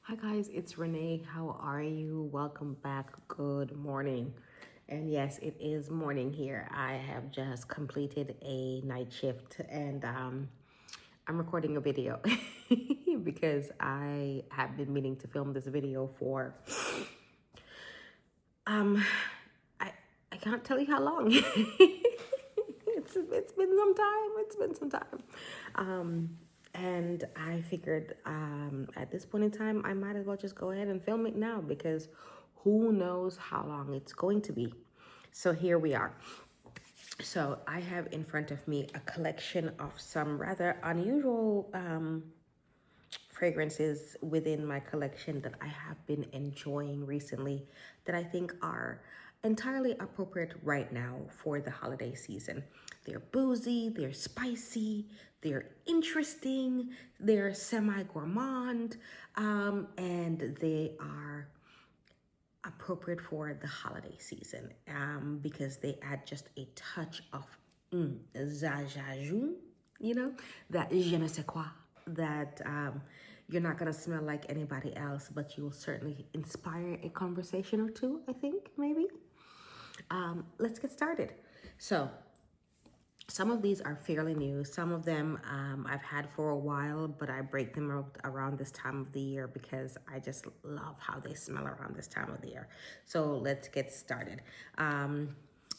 Hi guys, it's Renee. How are you? Welcome back. Good morning. And yes, it is morning here. I have just completed a night shift and I'm recording a video because I have been meaning to film this video for um I I can't tell you how long. It's been some time. It's been some time. And I figured at this point in time, I might as well just go ahead and film it now because who knows how long it's going to be. So here we are. So I have in front of me a collection of some rather unusual fragrances within my collection that I have been enjoying recently that I think are entirely appropriate right now for the holiday season. They're boozy, they're spicy, they're interesting, they're semi-gourmand, and they are appropriate for the holiday season because they add just a touch of zazajou, you know, that je ne sais quoi, that you're not going to smell like anybody else, but you will certainly inspire a conversation or two, I think, maybe. Let's get started. So, some of these are fairly new. Some of them I've had for a while, but I break them out around this time of the year because I just love how they smell around this time of the year. So let's get started.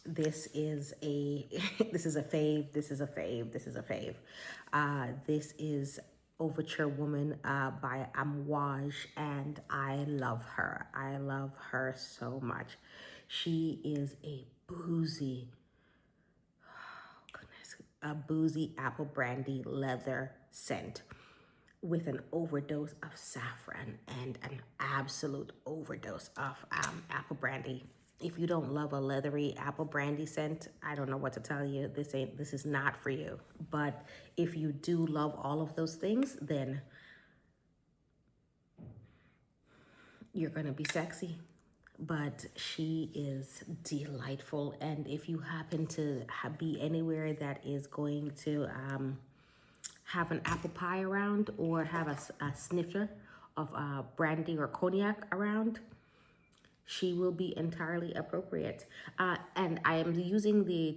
This is a this is a fave. This is a fave. This is a fave. This is Overture Woman by Amouage, and I love her. I love her so much. She is a boozy apple brandy leather scent with an overdose of saffron and an absolute overdose of apple brandy. If you don't love a leathery apple brandy scent, I don't know what to tell you. This is not for you. But if you do love all of those things, then you're gonna be sexy. But she is delightful, and if you happen to be anywhere that is going to have an apple pie around or have a snifter of brandy or cognac around, she will be entirely appropriate. And I am using the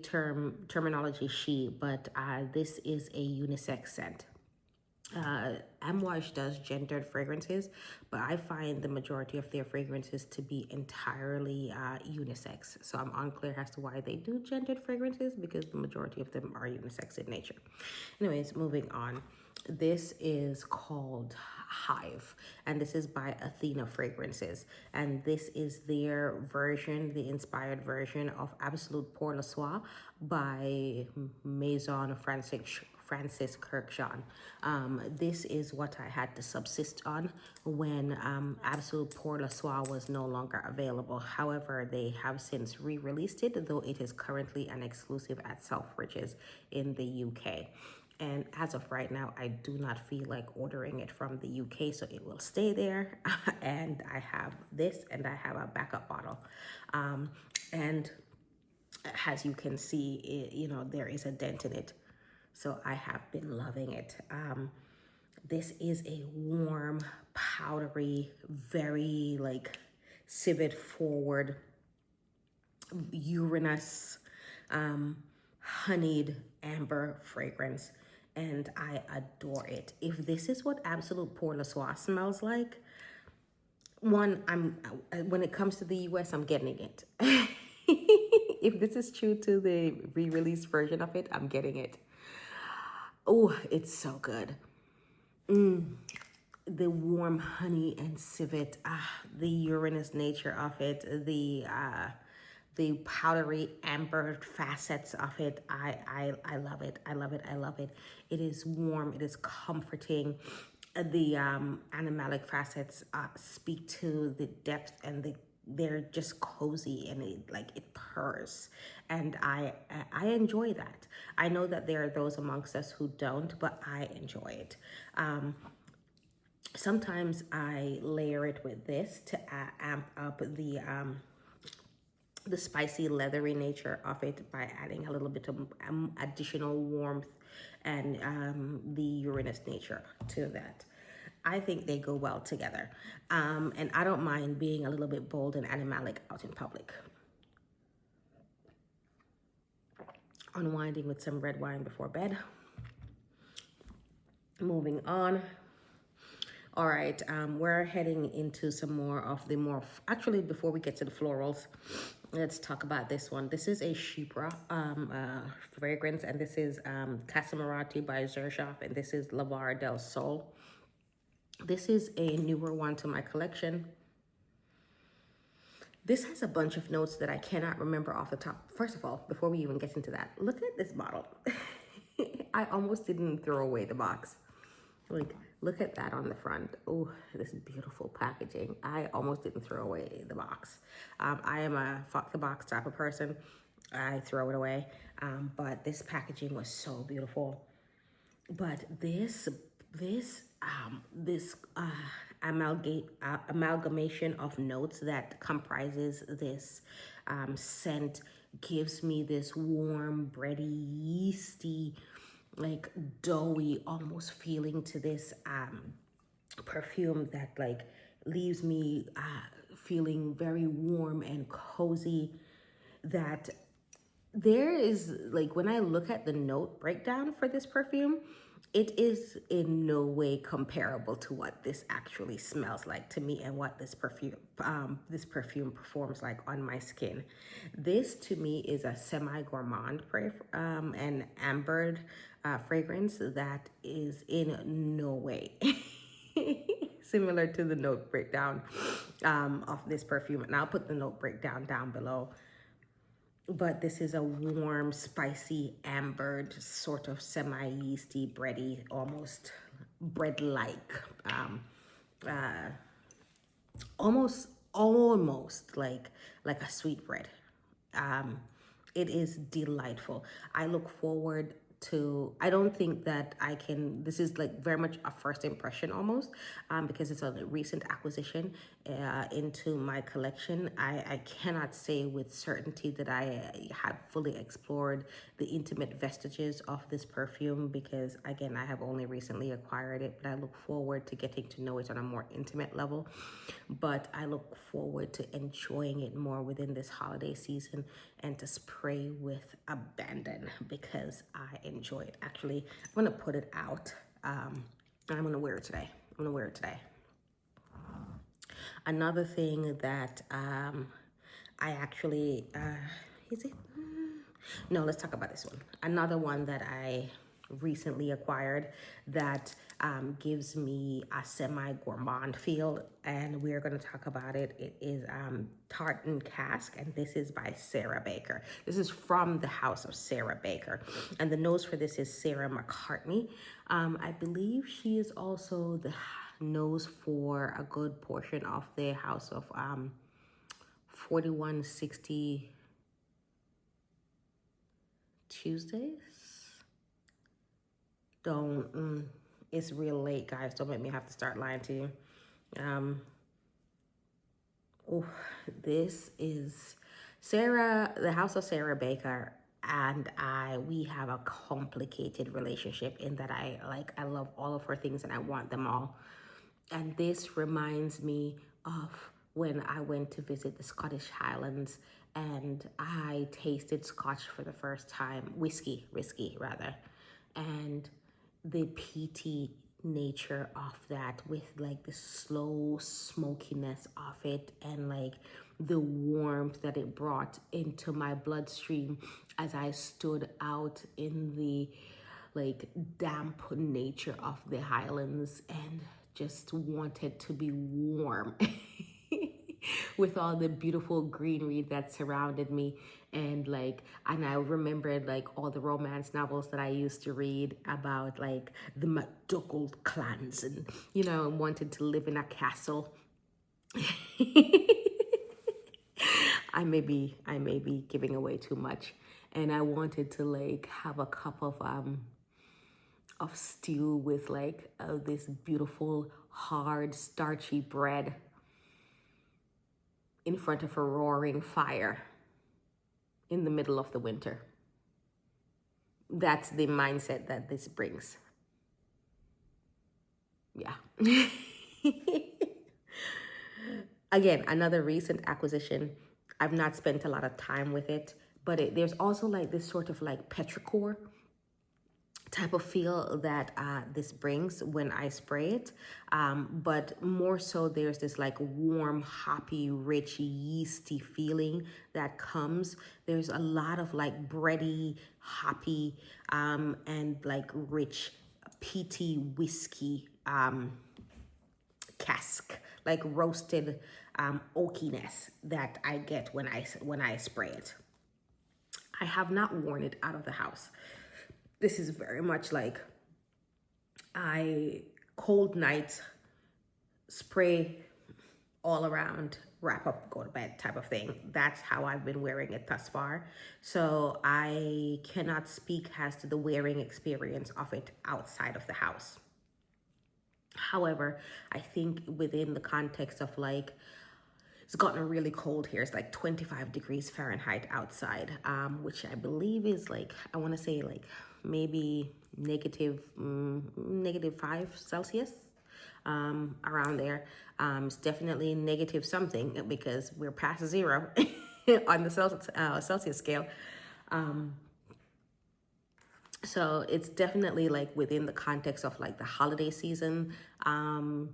terminology she, but this is a unisex scent. Amouage does gendered fragrances, but I find the majority of their fragrances to be entirely unisex. So I'm unclear as to why they do gendered fragrances because the majority of them are unisex in nature. Anyways, moving on. This is called Hive, and this is by Athena Fragrances, and this is their version, the inspired version of Absolute Pour Le Soir by Maison Francis Kurkdjian. This is what I had to subsist on when Absolute Pour Le Soir was no longer available. However, they have since re-released it, though it is currently an exclusive at Selfridges in the UK. And as of right now, I do not feel like ordering it from the UK, so it will stay there. And I have this, and I have a backup bottle. And as you can see, there is a dent in it. So I have been loving it. This is a warm, powdery, very civet forward, Uranus, honeyed amber fragrance. And I adore it. If this is what Absolute Pour Le Soir smells like, when it comes to the US, I'm getting it. If this is true to the re-released version of it, I'm getting it. Oh, it's so good. The warm honey and civet, the Uranus nature of it, the powdery amber facets of it. I love it. I love it. I love it. It is warm. It is comforting. The animalic facets speak to the depth and they're just cozy, and it purrs, and I enjoy that. I know that there are those amongst us who don't, but I enjoy it. Sometimes I layer it with this to amp up the spicy leathery nature of it by adding a little bit of additional warmth and the Uranus nature to that. I think they go well together. And I don't mind being a little bit bold and animalic out in public. Unwinding with some red wine before bed. Moving on. All right, we're heading into some more of the actually, before we get to the florals, let's talk about this one. This is a Chypre fragrance, and this is Casamorati by Xerjoff, and this is Levar del Sol. This is a newer one to my collection. This has a bunch of notes that I cannot remember off the top. First of all, before we even get into that, look at this bottle. I almost didn't throw away the box. Like, look at that on the front. Oh, this beautiful packaging. I almost didn't throw away the box. I am a fuck the box type of person. I throw it away. But this packaging was so beautiful. But this amalgamation of notes that comprises this scent gives me this warm, bready, yeasty, like doughy almost feeling to this perfume that like leaves me feeling very warm and cozy. That there is, like, when I look at the note breakdown for this perfume, it is in no way comparable to what this actually smells like to me and what this perfume performs like on my skin. This to me is a semi-gourmand and ambered fragrance that is in no way similar to the note breakdown of this perfume. And I'll put the note breakdown down below. But this is a warm, spicy, ambered, sort of semi-yeasty, bready, almost bread-like, almost like a sweet bread. It is delightful. I look forward to, I don't think that I can, this is like very much a first impression almost, because it's a recent acquisition into my collection. I cannot say with certainty that I have fully explored the intimate vestiges of this perfume, because again, I have only recently acquired it, but I look forward to getting to know it on a more intimate level. But I look forward to enjoying it more within this holiday season and to spray with abandon, because I enjoy it. Actually, I'm gonna put it out. And I'm gonna wear it today. Another thing that I actually, is it? No, let's talk about this one. Another one that I recently acquired that gives me a semi-gourmand feel, and we're going to talk about it. It is Tartan Cask, and this is by Sarah Baker. This is from the house of Sarah Baker, and the nose for this is Sarah McCartney. I believe she is also the nose for a good portion of the house of 4160 Tuesdays. Don't, it's real late, guys. Don't make me have to start lying to you. Oh, this is Sarah, the house of Sarah Baker, and we have a complicated relationship in that I love all of her things and I want them all. And this reminds me of when I went to visit the Scottish Highlands and I tasted Scotch for the first time, whiskey rather, and the peaty nature of that with like the slow smokiness of it and like the warmth that it brought into my bloodstream as I stood out in the like damp nature of the Highlands and just wanted to be warm with all the beautiful greenery that surrounded me. And I remembered like all the romance novels that I used to read about like the MacDougall clans and, you know, wanted to live in a castle. I may be giving away too much. And I wanted to like have a cup of stew with like this beautiful, hard, starchy bread in front of a roaring fire in the middle of the winter. That's the mindset that this brings. yeah. Again, another recent acquisition. I've not spent a lot of time with it, but there's also like this sort of like petrichor type of feel that this brings when I spray it. But more so, there's this like warm, hoppy, rich, yeasty feeling that comes. There's a lot of like bready, hoppy, and like rich, peaty whiskey cask, like roasted oakiness that I get when I spray it. I have not worn it out of the house. This is very much like cold nights, spray all around, wrap up, go to bed type of thing. That's how I've been wearing it thus far. So I cannot speak as to the wearing experience of it outside of the house. However, I think within the context of like, it's gotten really cold here. It's like 25 degrees Fahrenheit outside, which I believe is like, I want to say like maybe -5 Celsius, around there. It's definitely negative something because we're past zero on the Celsius scale. So it's definitely like within the context of like the holiday season. And,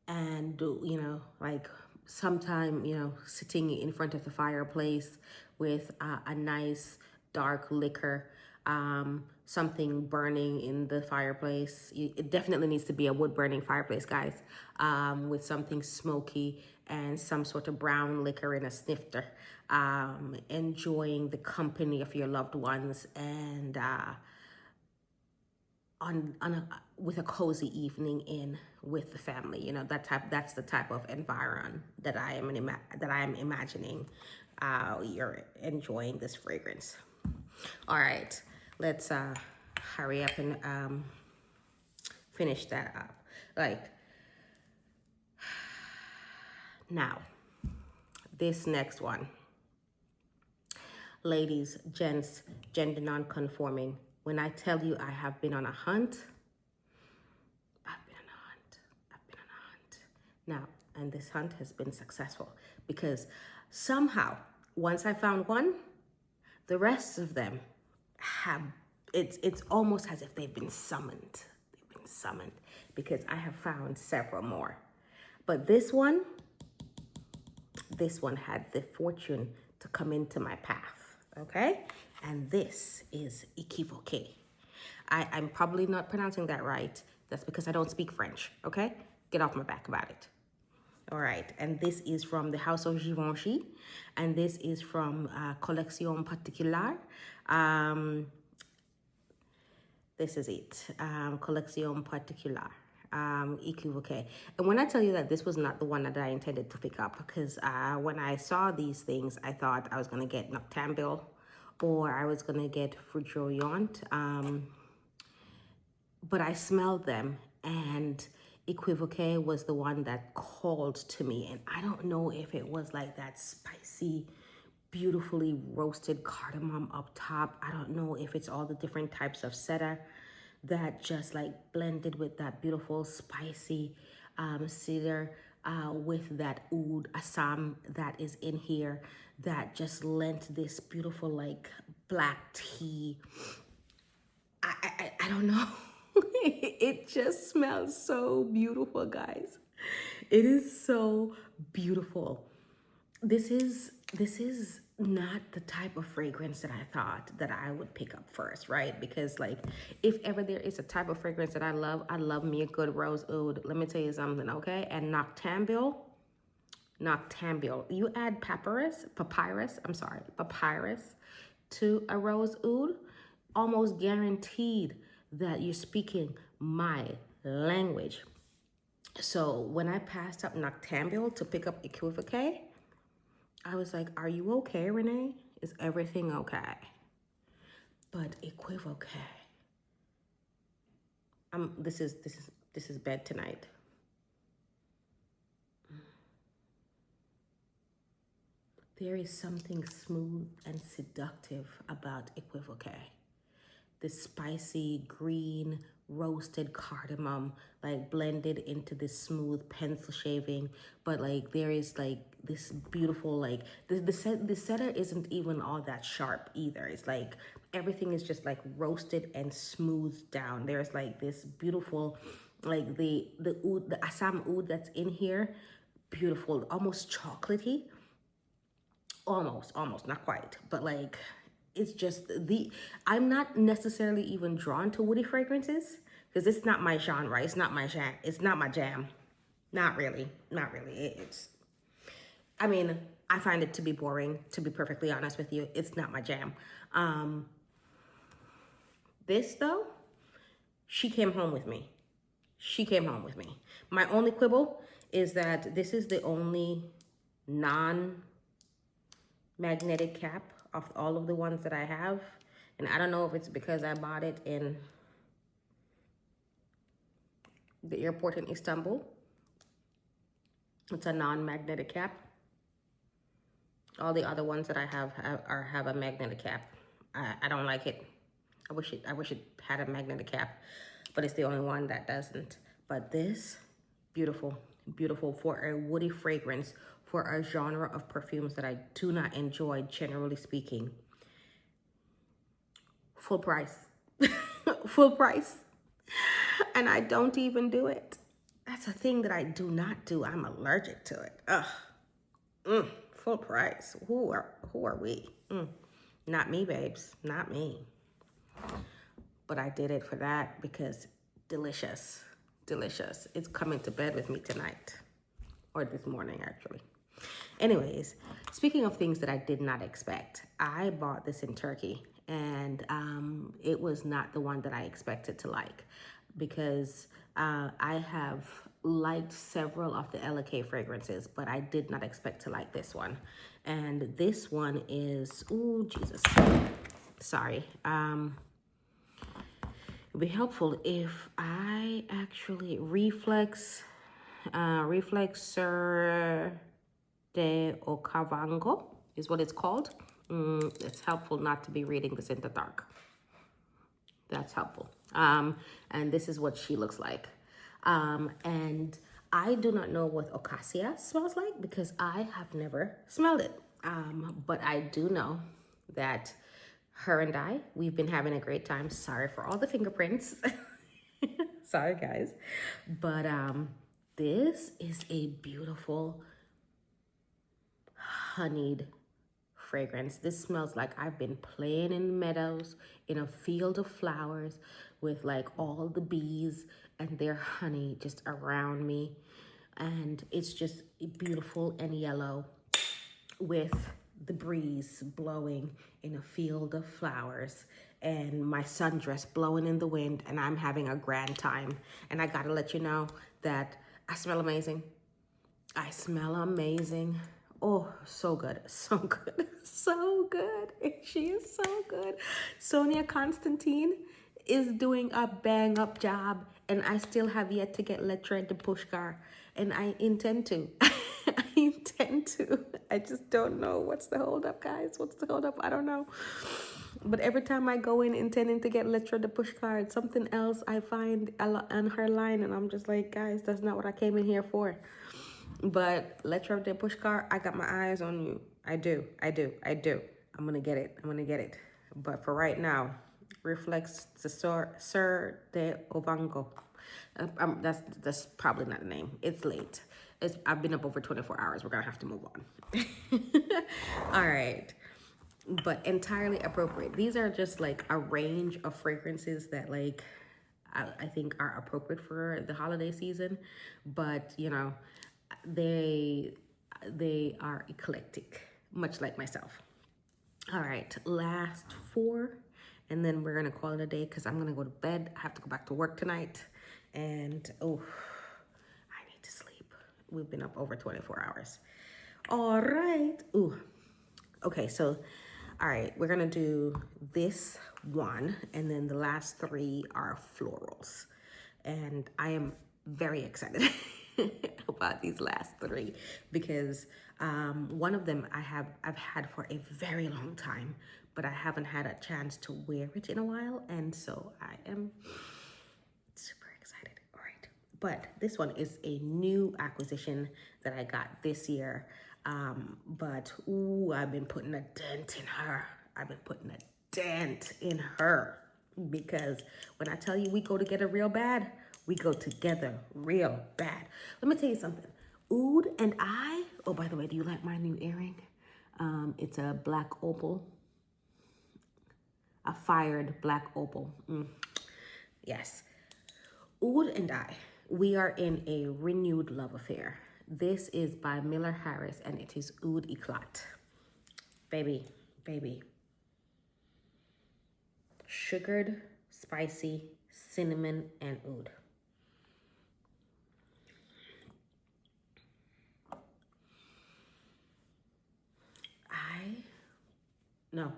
you know, like sometime, you know, sitting in front of the fireplace with a nice dark liquor, something burning in the fireplace. It definitely needs to be a wood burning fireplace, guys, with something smoky and some sort of brown liquor in a snifter, enjoying the company of your loved ones and with a cozy evening in with the family. You know, that's the type of environment that I am imagining you're enjoying this fragrance. All right, let's hurry up and finish that up. Like, now this next one, ladies, gents, gender non-conforming. When I tell you I have been on a hunt, I've been on a hunt. I've been on a hunt. Now, and this hunt has been successful because somehow, once I found one, the rest of them have, it's almost as if they've been summoned. They've been summoned because I have found several more. But this one had the fortune to come into my path, okay? And this is Equivoque. I'm probably not pronouncing that right. That's because I don't speak French, okay? Get off my back about it. All right, and this is from the House of Givenchy, and this is from Collection Particular. This is it, Collection Particular. Equivoque. And when I tell you that this was not the one that I intended to pick up, because when I saw these things, I thought I was going to get Noctambule or I was going to get Foudroyant. But I smelled them and Equivoque was the one that called to me. And I don't know if it was like that spicy, beautifully roasted cardamom up top. I don't know if it's all the different types of Cedar that just like blended with that beautiful spicy cedar with that oud Assam that is in here that just lent this beautiful like black tea. I don't know. It just smells so beautiful, guys. It is so beautiful. This is not the type of fragrance that I thought that I would pick up first, right? Because like, if ever there is a type of fragrance that I love me a good rose oud. Let me tell you something, okay? And Noctambule, you add papyrus to a rose oud, almost guaranteed that you're speaking my language. So when I passed up Noctambule to pick up Equivoque, I was like, are you okay, Reneé? Is everything okay? But Equivoque, this is bed tonight. There is something smooth and seductive about Equivoque. This spicy green roasted cardamom, like blended into this smooth pencil shaving. But like there is like this beautiful, like the cedar isn't even all that sharp either. It's like everything is just like roasted and smoothed down. There's like this beautiful, like the oud, the Assam oud that's in here, beautiful, almost chocolatey. Almost, not quite, but like it's just I'm not necessarily even drawn to woody fragrances because it's not my genre. It's not my jam. It's not my jam. Not really. Not really. I mean, I find it to be boring, to be perfectly honest with you. It's not my jam. This though, she came home with me. She came home with me. My only quibble is that this is the only non-magnetic cap of all of the ones that I have. And I don't know if it's because I bought it in the airport in Istanbul. It's a non-magnetic cap. All the other ones that I have a magnetic cap. I don't like it. I wish it had a magnetic cap, but it's the only one that doesn't. But this, beautiful, beautiful for a woody fragrance, for a genre of perfumes that I do not enjoy, generally speaking. Full price. Full price. And I don't even do it. That's a thing that I do not do. I'm allergic to it. Ugh. Full price. Who are we? Not me, babes. Not me. But I did it for that because delicious. Delicious. It's coming to bed with me tonight. Or this morning, actually. Anyways, speaking of things that I did not expect, I bought this in Turkey. And it was not the one that I expected to like. Because I have liked several of the LK fragrances, but I did not expect to like this one. And this one is, oh Jesus, sorry. It'd be helpful if I actually Reflexer de Okavango is what it's called. It's helpful not to be reading this in the dark. That's helpful. And this is what she looks like. And I do not know what Ocassia smells like because I have never smelled it. But I do know that her and we've been having a great time. Sorry for all the fingerprints. Sorry, guys. But this is a beautiful honeyed fragrance. This smells like I've been playing in meadows in a field of flowers with like all the bees and their honey just around me. And it's just beautiful and yellow with the breeze blowing in a field of flowers and my sundress blowing in the wind, and I'm having a grand time. And I gotta let you know that I smell amazing. I smell amazing. Oh, so good, so good, so good. She is so good. Sonia Constantine is doing a bang up job, and I still have yet to get Lettre de Pushkar, and I intend to. I intend to. I just don't know. What's the hold up, guys? What's the hold up? I don't know. But every time I go in intending to get Lettre de Pushkar, something else I find on her line, and I'm just like, guys, that's not what I came in here for. But Lettre de Pushkar, I got my eyes on you. I do. I'm gonna get it. But for right now, Reflex Sir de Ovango. That's probably not the name. It's late. I've been up over 24 hours. We're gonna have to move on. All right. But entirely appropriate. These are just like a range of fragrances that like I think are appropriate for the holiday season. But you know, they are eclectic, much like myself. All right, last 4, and then we're gonna call it a day because I'm gonna go to bed. I have to go back to work tonight, and I need to sleep. We've been up over 24 hours. All right. Okay, so all right, we're gonna do this one, and then the last 3 are florals, and I am very excited about these last 3 because one of them I've had for a very long time, but I haven't had a chance to wear it in a while, and so I am But this one is a new acquisition that I got this year. But ooh, I've been putting a dent in her. I've been putting a dent in her, because when I tell you we go together real bad, we go together real bad. Let me tell you something. Oud and I, oh, by the way, do you like my new earring? It's a black opal, a fired black opal. Yes. Oud and I, we are in a renewed love affair. This is by Miller Harris, and it is Oud Eclat. Baby, baby. Sugared, spicy, cinnamon, and oud. No.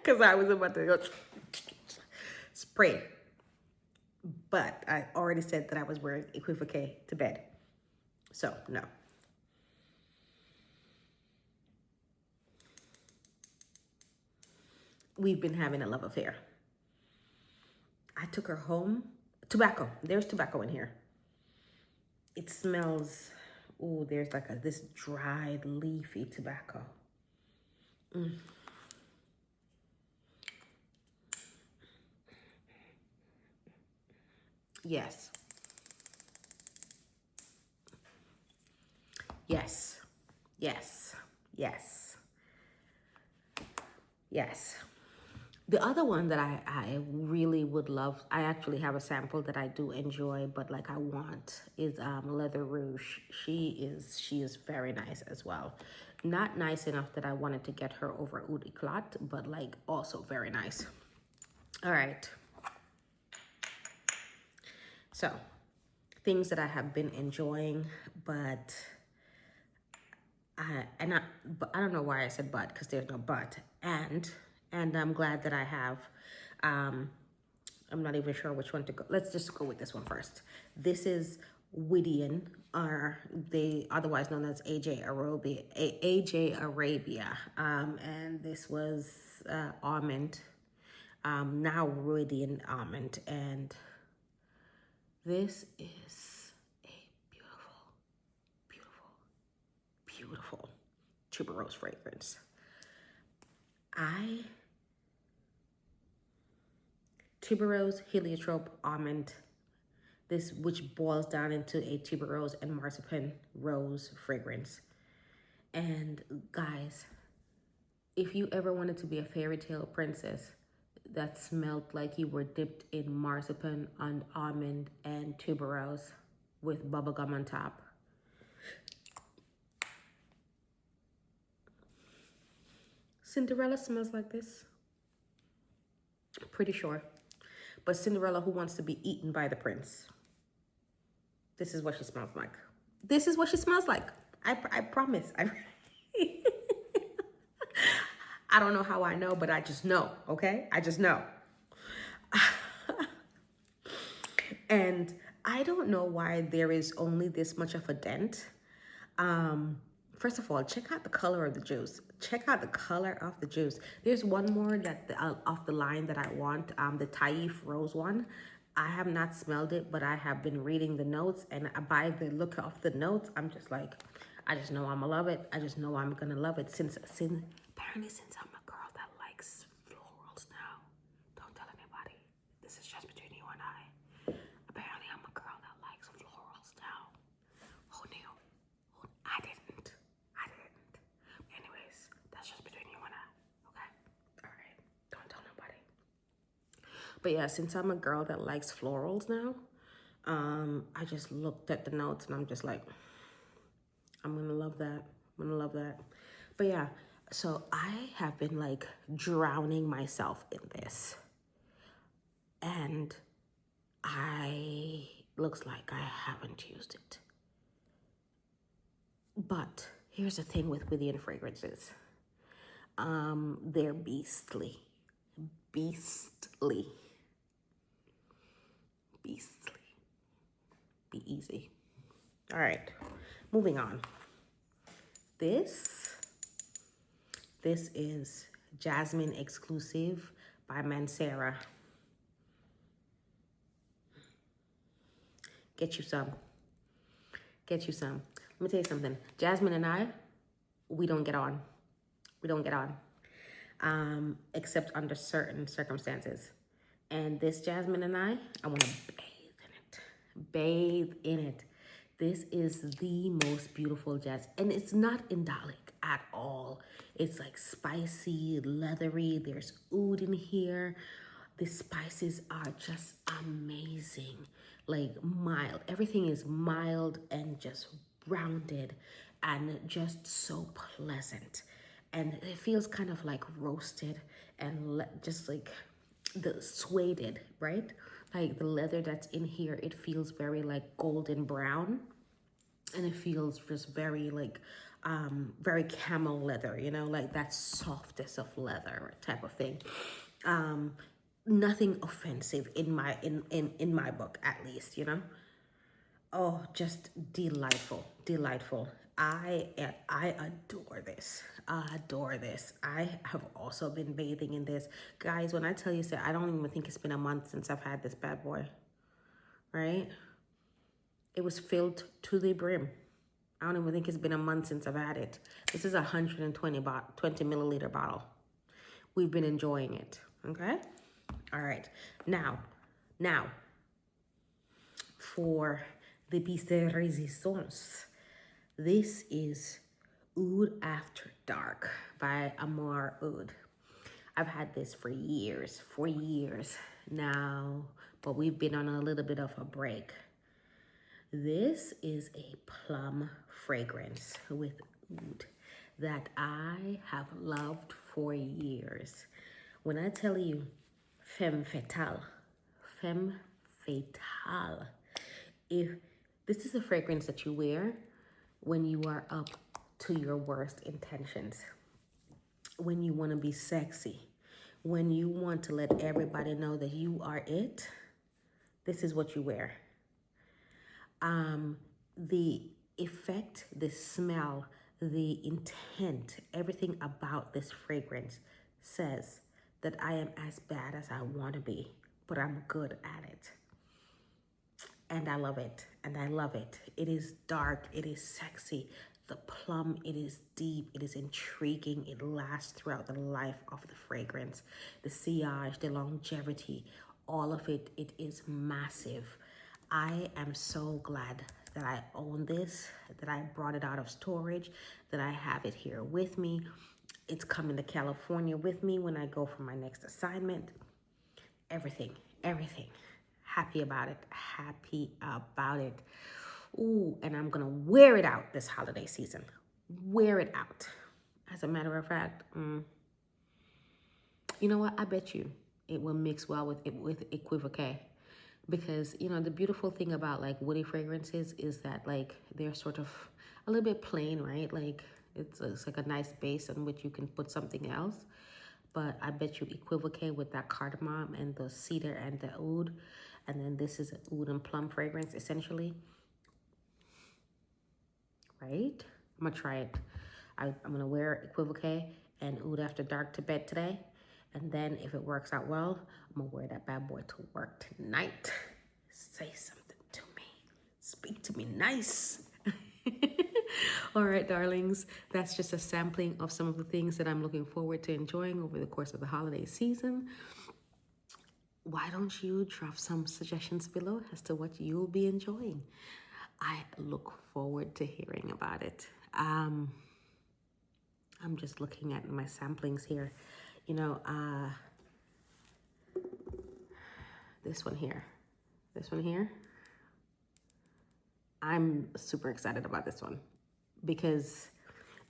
Because I was about to go spray. But I already said that I was wearing equivoque to bed. So, no. We've been having a love affair. I took her home. Tobacco. There's tobacco in here. It smells, ooh, there's like this dried, leafy tobacco. Yes. Yes. Yes. Yes. Yes. The other one that I really would love, I actually have a sample that I do enjoy, but like I want, is Leather Rouge. She is very nice as well. Not nice enough that I wanted to get her over Oud Eclat, but like also very nice. All right. So, things that I have been enjoying, but I don't know why I said but, because there's no but. And I'm glad that I have, I'm not even sure which one to go. Let's just go with this one first. This is Wydian, or they otherwise known as AJ Arabia. And this was almond, now Wydian almond. And this is a beautiful, beautiful, beautiful tuberose fragrance. Tuberose, heliotrope, almond, this which boils down into a tuberose and marzipan rose fragrance. And guys, if you ever wanted to be a fairy tale princess that smelled like you were dipped in marzipan and almond and tuberose with bubblegum on top, Cinderella smells like this. Pretty sure. But Cinderella who wants to be eaten by the prince. This is what she smells like. This is what she smells like. I promise. I don't know how I know, but I just know, okay? I just know. And I don't know why there is only this much of a dent. First of all, check out the color of the juice. Check out the color of the juice. There's one more that off the line that I want, the Taif Rose one. I have not smelled it, but I have been reading the notes, and by the look of the notes, I'm just like, I just know I'm gonna love it. I just know I'm gonna love it since apparently since I'm a girl that likes florals now. Don't tell anybody. This is just between you and I. Apparently I'm a girl that likes florals now. Who knew? I didn't. Anyways, that's just between you and I, okay? All right, don't tell nobody. But yeah, since I'm a girl that likes florals now, I just looked at the notes and I'm just like, I'm gonna love that. I'm gonna love that. But yeah, so I have been like drowning myself in this. And looks like I haven't used it. But here's the thing with Wydian fragrances. They're beastly. Beastly. Be easy. All right, moving on. This is Jasmine exclusive by Mancera. Get you some. Get you some. Let me tell you something. Jasmine and I, we don't get on. We don't get on. Except under certain circumstances. And this Jasmine and I want to bathe in it. Bathe in it. This is the most beautiful jazz. And it's not indolic at all. It's like spicy, leathery. There's oud in here. The spices are just amazing. Like mild. Everything is mild and just rounded and just so pleasant. And it feels kind of like roasted and just like the suede, right? Like the leather that's in here, it feels very like golden brown. And it feels just very like, very camel leather, you know, like that softest of leather type of thing. Nothing offensive in my book, at least, you know. Oh, just delightful, delightful. I adore this. I adore this. I have also been bathing in this. Guys, when I tell you, I don't even think it's been a month since I've had this bad boy, right? It was filled to the brim. I don't even think it's been a month since I've had it. This is a 120 milliliter bottle. We've been enjoying it, okay? All right, now, for the piece de resistance. This is Oud After Dark by Amouage Oud. I've had this for years now, but we've been on a little bit of a break. This is a plum fragrance with oud that I have loved for years. When I tell you femme fatale, if this is a fragrance that you wear when you are up to your worst intentions, when you want to be sexy, when you want to let everybody know that you are it, this is what you wear. The effect, the smell, the intent, everything about this fragrance says that I am as bad as I want to be, but I'm good at it. And I love it, and I love it. It is dark, it is sexy. The plum, it is deep, it is intriguing. It lasts throughout the life of the fragrance. The sillage, the longevity, all of it, it is massive. I am so glad that I own this, that I brought it out of storage, that I have it here with me. It's coming to California with me when I go for my next assignment. Everything. Happy about it. Ooh, and I'm gonna wear it out this holiday season. Wear it out. As a matter of fact, you know what? I bet you it will mix well with Equivoque. Because, you know, the beautiful thing about like woody fragrances is that like they're sort of a little bit plain, right? Like it's like a nice base on which you can put something else. But I bet you Equivoque with that cardamom and the cedar and the oud. And then this is an oud and plum fragrance, essentially. Right? I'm going to try it. I'm going to wear Equivoque and Oud After Dark to bed today. And then if it works out well, I'm going to wear that bad boy to work tonight. Say something to me. Speak to me nice. All right, darlings. That's just a sampling of some of the things that I'm looking forward to enjoying over the course of the holiday season. Why don't you drop some suggestions below as to what you'll be enjoying? I look forward to hearing about it. I'm just looking at my samplings here. You know, this one here. I'm super excited about this one because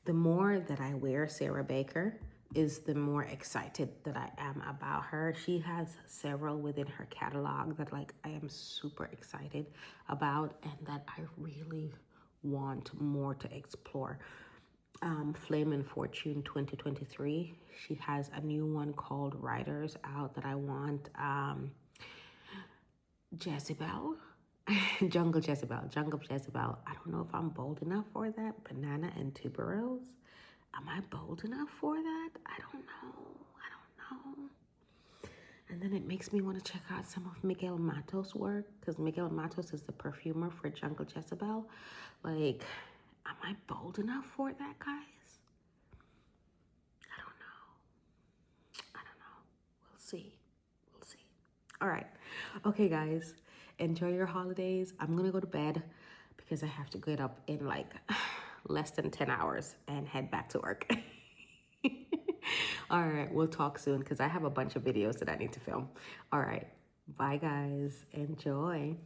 the more that I wear Sarah Baker is the more excited that I am about her. She has several within her catalog that like I am super excited about and that I really want more to explore. Flame and Fortune 2023. She has a new one called Riders out that I want. Jezebel. Jungle Jezebel. I don't know if I'm bold enough for that. Banana and Tuberose. Am I bold enough for that? I don't know. And then it makes me want to check out some of Miguel Matos' work, because Miguel Matos is the perfumer for Jungle Jezebel. Like, am I bold enough for that, guys? I don't know. I don't know. We'll see. We'll see. All right. Okay, guys. Enjoy your holidays. I'm going to go to bed because I have to get up in like less than 10 hours and head back to work. All right, we'll talk soon because I have a bunch of videos that I need to film. All right, bye guys. Enjoy.